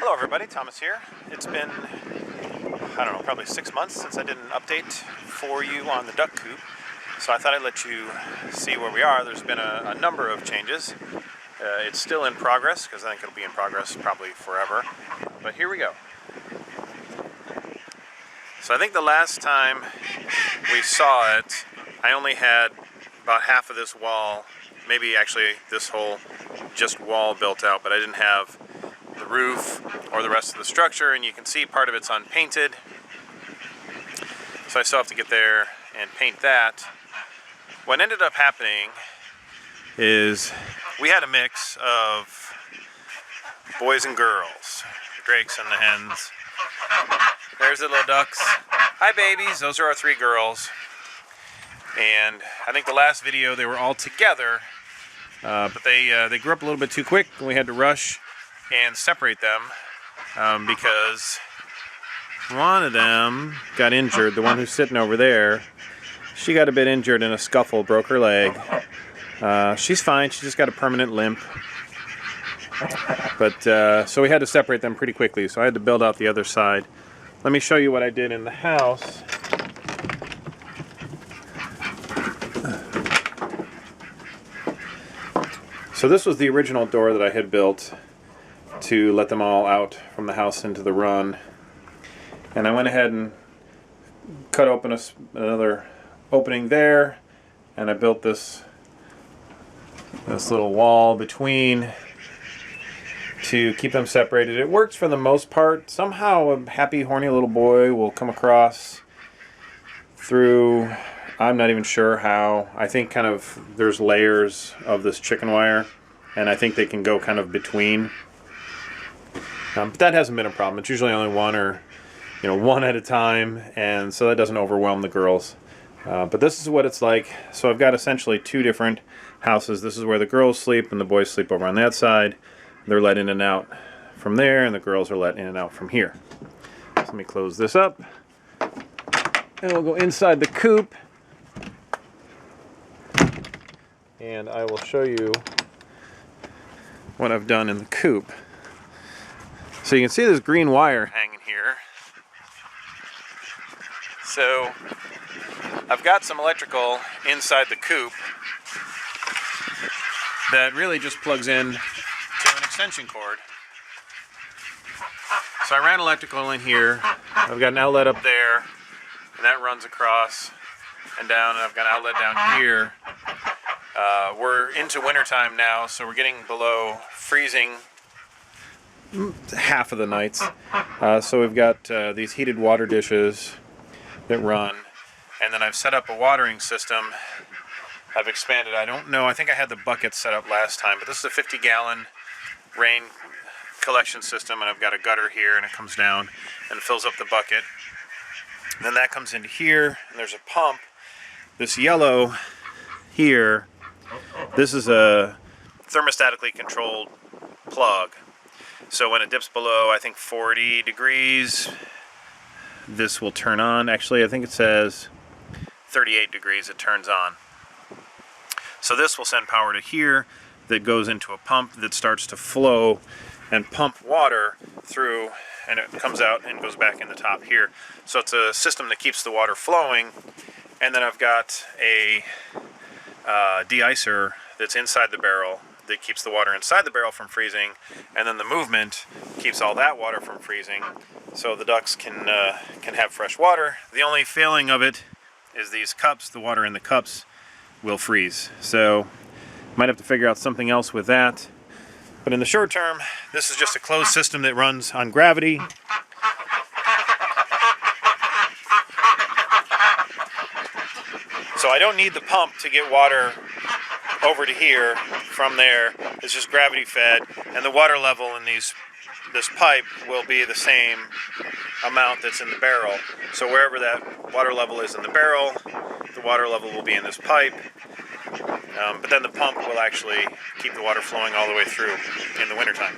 Hello everybody, Thomas here. It's been, I don't know, probably 6 months since I did an update for you on the Duck Coop. So I thought I'd let you see where we are. There's been a number of changes. It's still in progress, because I think it'll be in progress probably forever. But here we go. So I think the last time we saw it, I only had about half of this wall, maybe actually this whole just wall built out, but I didn't have the roof or the rest of the structure, and you can see part of it's unpainted. So I still have to get there and paint that. What ended up happening is we had a mix of boys and girls, the drakes and the hens. There's the little ducks. Hi babies, those are our 3 girls. And I think the last video they were all together, but they grew up a little bit too quick, and we had to rush and separate them because one of them got injured. The one who's sitting over there, she got a bit injured in a scuffle, broke her leg. She's fine, she just got a permanent limp. But so we had to separate them pretty quickly, so I had to build out the other side. Let me show you what I did in the house. So this was the original door that I had built to let them all out from the house into the run. And I went ahead and cut open another opening there, and I built this little wall between to keep them separated. It works for the most part. Somehow a happy, horny little boy will come across through, I'm not even sure how. I think kind of there's layers of this chicken wire, and I think they can go kind of between. But that hasn't been a problem. It's usually only one or, one at a time, and so that doesn't overwhelm the girls. But this is what it's like. So I've got essentially 2 different houses. This is where the girls sleep, and the boys sleep over on that side. They're let in and out from there, and the girls are let in and out from here. So let me close this up, and we'll go inside the coop, and I will show you what I've done in the coop. So you can see this green wire hanging here. So I've got some electrical inside the coop that really just plugs in to an extension cord. So I ran electrical in here. I've got an outlet up there, and that runs across and down, and I've got an outlet down here. We're into wintertime now, so we're getting below freezing half of the nights. So we've got these heated water dishes that run, and then I've set up a watering system. I've expanded. I don't know, I think I had the bucket set up last time, but this is a 50-gallon rain collection system, and I've got a gutter here, and it comes down and fills up the bucket. And then that comes into here, and there's a pump. This yellow here, this is a thermostatically controlled plug. So when it dips below, I think 40 degrees, this will turn on. Actually, I think it says 38 degrees it turns on. So this will send power to here that goes into a pump that starts to flow and pump water through, and it comes out and goes back in the top here. So it's a system that keeps the water flowing. And then I've got a de-icer that's inside the barrel that keeps the water inside the barrel from freezing, and then the movement keeps all that water from freezing, so the ducks can have fresh water. The only failing of it is these cups. The water in the cups will freeze, so might have to figure out something else with that. But in the short term, this is just a closed system that runs on gravity. So I don't need the pump to get water over to here from there. It's just gravity fed, and the water level in this pipe will be the same amount that's in the barrel. So wherever that water level is in the barrel, the water level will be in this pipe. But then the pump will actually keep the water flowing all the way through in the wintertime.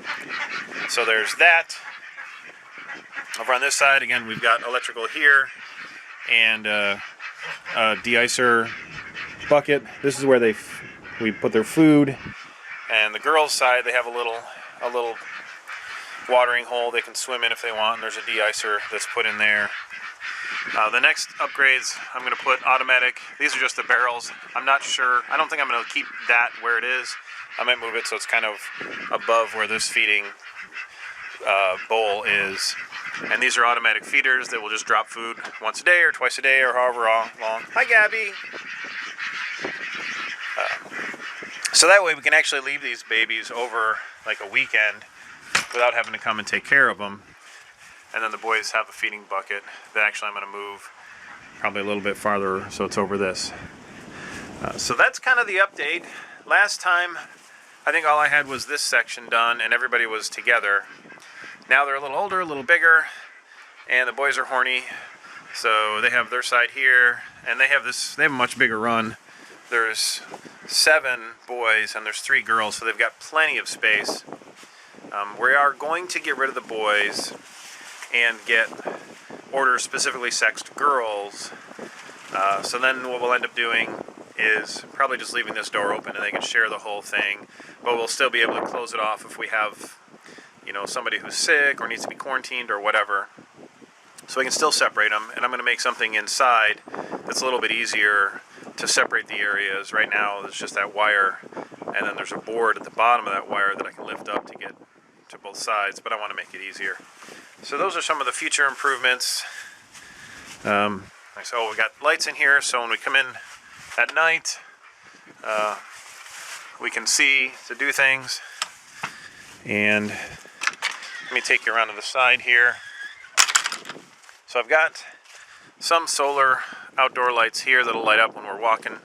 So there's that. Over on this side, again, we've got electrical here and a de-icer bucket. This is where we put their food. And the girls' side, they have a little watering hole they can swim in if they want, and there's a de-icer that's put in there. The next upgrades, I'm going to put automatic. These are just the barrels. I'm not sure. I don't think I'm going to keep that where it is. I might move it so it's kind of above where this feeding bowl is. And these are automatic feeders that will just drop food once a day or twice a day or however long. Hi, Gabby. So that way we can actually leave these babies over like a weekend without having to come and take care of them. And then the boys have a feeding bucket that actually I'm going to move probably a little bit farther so it's over this. So that's kind of the update. Last time I think all I had was this section done and everybody was together. Now they're a little older, a little bigger, and the boys are horny. So they have their side here, and they have a much bigger run. There's 7 boys and there's 3 girls, so they've got plenty of space. We are going to get rid of the boys and order specifically sexed girls. So then what we'll end up doing is probably just leaving this door open and they can share the whole thing, but we'll still be able to close it off if we have, you know, somebody who's sick or needs to be quarantined or whatever. So we can still separate them, and I'm going to make something inside that's a little bit easier to separate the areas. Right now it's just that wire, and then there's a board at the bottom of that wire that I can lift up to get to both sides, but I want to make it easier. So those are some of the future improvements. So we got lights in here, so when we come in at night, we can see to do things. And let me take you around to the side here. So I've got some solar outdoor lights here that'll light up when we're walking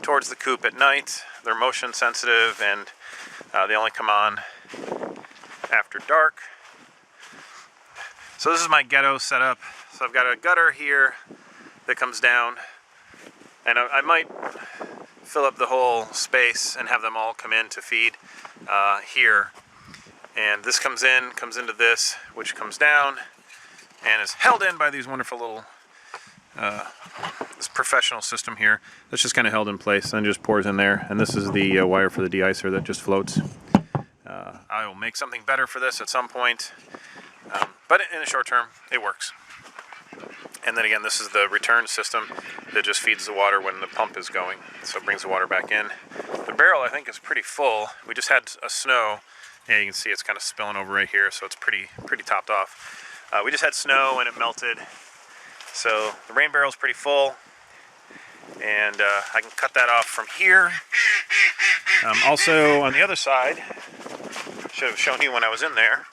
towards the coop at night. They're motion sensitive, and they only come on after dark. So this is my ghetto setup. So I've got a gutter here that comes down, and I might fill up the whole space and have them all come in to feed here. And this comes into this, which comes down and is held in by these wonderful little this professional system here that's just kind of held in place and just pours in there. And this is the wire for the de-icer that just floats. I will make something better for this at some point, but in the short term it works. And then again, this is the return system that just feeds the water when the pump is going, so it brings the water back in. The barrel I think is pretty full. We just had a snow. Yeah, you can see it's kind of spilling over right here, so it's pretty topped off. We just had snow and it melted, so the rain barrel's pretty full, and I can cut that off from here. Also on the other side, should have shown you when I was in there,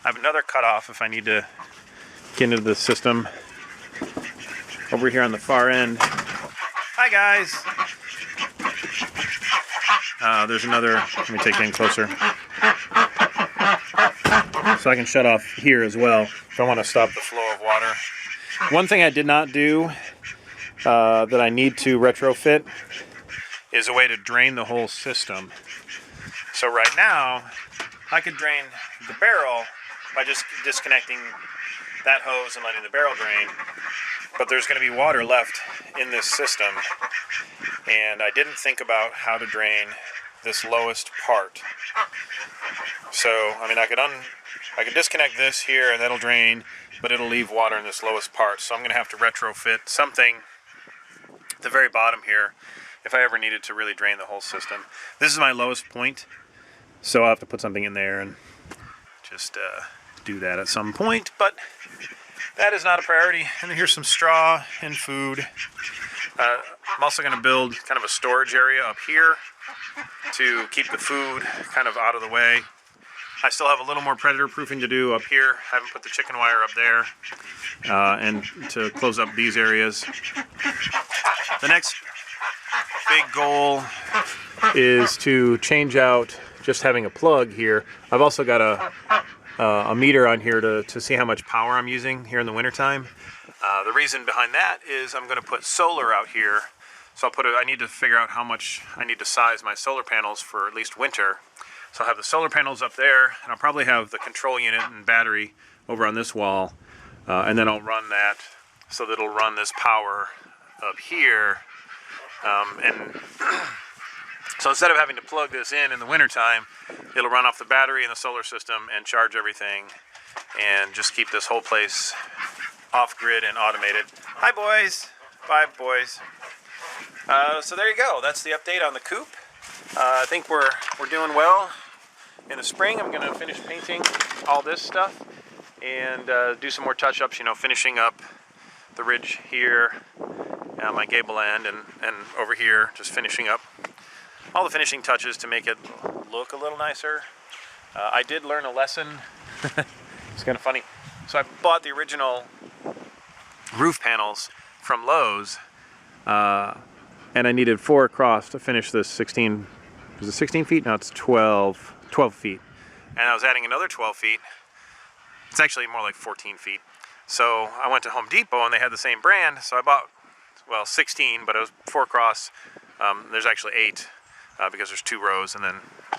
I have another cutoff if I need to get into the system over here on the far end. Hi guys. There's another, let me take you in closer. So I can shut off here as well if I want to stop the flow of water. One thing I did not do that I need to retrofit is a way to drain the whole system. So right now, I could drain the barrel by just disconnecting that hose and letting the barrel drain, but there's going to be water left in this system, and I didn't think about how to drain this lowest part. So, I mean, I could disconnect this here and that'll drain, but it'll leave water in this lowest part. So I'm going to have to retrofit something at the very bottom here if I ever needed to really drain the whole system. This is my lowest point, so I'll have to put something in there and just do that at some point, but that is not a priority. And here's some straw and food. I'm also going to build kind of a storage area up here to keep the food kind of out of the way. I still have a little more predator proofing to do up here. I haven't put the chicken wire up there, and to close up these areas. The next big goal is to change out just having a plug here. I've also got a meter on here to see how much power I'm using here in the wintertime. The reason behind that is I'm going to put solar out here. So I need to figure out how much I need to size my solar panels for at least winter. So I'll have the solar panels up there, and I'll probably have the control unit and battery over on this wall, and then I'll run that so that it'll run this power up here. And So instead of having to plug this in the wintertime, it'll run off the battery in the solar system and charge everything and just keep this whole place off-grid and automated. Hi, boys. Bye, boys. So there you go. That's the update on the coop. I think we're doing well. In the spring, I'm going to finish painting all this stuff and do some more touch-ups, you know, finishing up the ridge here, my gable end, and over here, just finishing up all the finishing touches to make it look a little nicer. I did learn a lesson. It's kind of funny. So I bought the original roof panels from Lowe's, and I needed 4 across to finish this 16, was it 16 feet? No, it's 12 feet. And I was adding another 12 feet. It's actually more like 14 feet. So I went to Home Depot and they had the same brand, so I bought, well, 16, but it was 4 across. There's actually 8, because there's 2 rows and then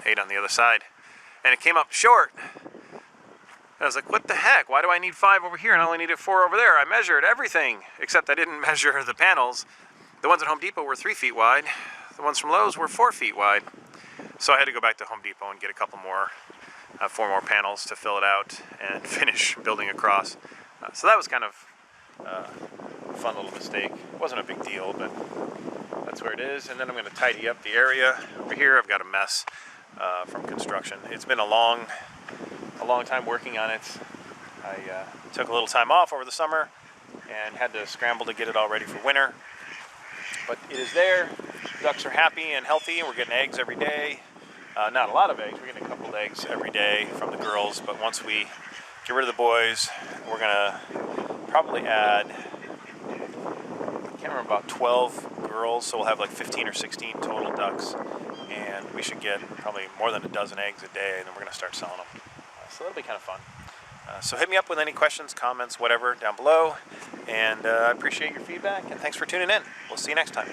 8 on the other side. And it came up short. I was like, what the heck? Why do I need 5 over here and I only needed 4 over there? I measured everything, except I didn't measure the panels. The ones at Home Depot were 3 feet wide. The ones from Lowe's were 4 feet wide. So I had to go back to Home Depot and get a couple more, 4 more panels to fill it out and finish building across. So that was kind of a fun little mistake. It wasn't a big deal, but that's where it is. And then I'm going to tidy up the area. Over here I've got a mess from construction. It's been a long time working on it. I took a little time off over the summer and had to scramble to get it all ready for winter. But it is there. Ducks are happy and healthy, and we're getting eggs every day. Not a lot of eggs. We're getting a couple of eggs every day from the girls, but once we get rid of the boys, we're going to probably add, I can't remember, about 12 girls, so we'll have like 15 or 16 total ducks, and we should get probably more than a dozen eggs a day, and then we're going to start selling them. So that'll be kind of fun. So hit me up with any questions, comments, whatever, down below, and I appreciate your feedback, and thanks for tuning in. We'll see you next time.